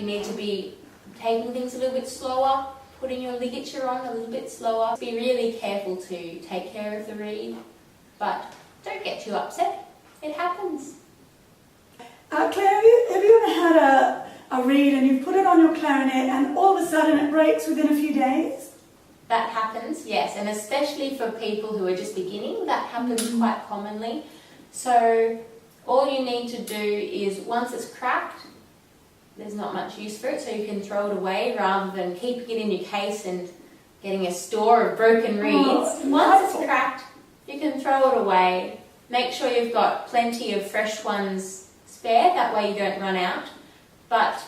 need to be taking things a little bit slower, putting your ligature on a little bit slower. Be really careful to take care of the reed, but don't get too upset. It happens. Claire, have you ever had a reed and you put it on your clarinet and all of a sudden it breaks within a few days? That happens, yes, and especially for people who are just beginning, that happens quite commonly. So all you need to do is, once it's cracked, there's not much use for it, so you can throw it away rather than keeping it in your case and getting a store of broken reeds. Once it's cracked, you can throw it away. Make sure you've got plenty of fresh ones spare, that way you don't run out. But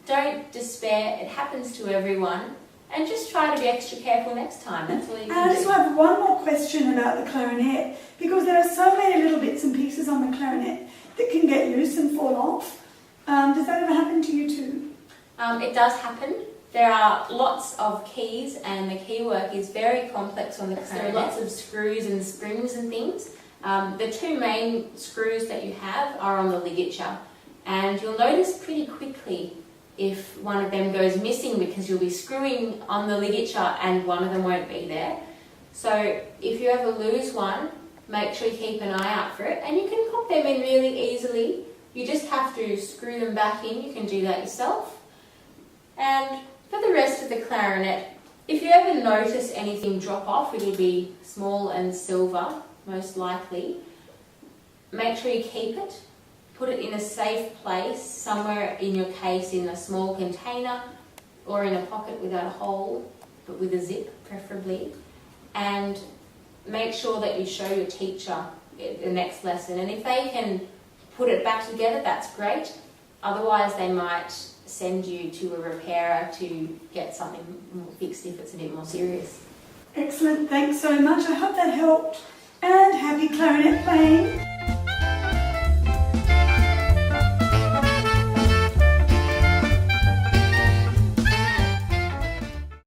don't despair, it happens to everyone. And just try to be extra careful next time, that's all you can do. And I just have one more question about the clarinet, because there are so many little bits and pieces on the clarinet that can get loose and fall off. Does that ever happen to you too? It does happen. There are lots of keys and the key work is very complex on the clarinet. There are lots of screws and springs and things. The two main screws that you have are on the ligature, and you'll notice pretty quickly if one of them goes missing, because you'll be screwing on the ligature and one of them won't be there. So if you ever lose one, make sure you keep an eye out for it, and you can pop them in really easily. You just have to screw them back in. You can do that yourself. And for the rest of the clarinet, if you ever notice anything drop off, it'll be small and silver, most likely. Make sure you keep it. Put it in a safe place, somewhere in your case, in a small container or in a pocket without a hole, but with a zip preferably. And make sure that you show your teacher the next lesson. And if they can put it back together, that's great. Otherwise, they might send you to a repairer to get something more fixed if it's a bit more serious. Excellent, thanks so much. I hope that helped. And happy clarinet playing.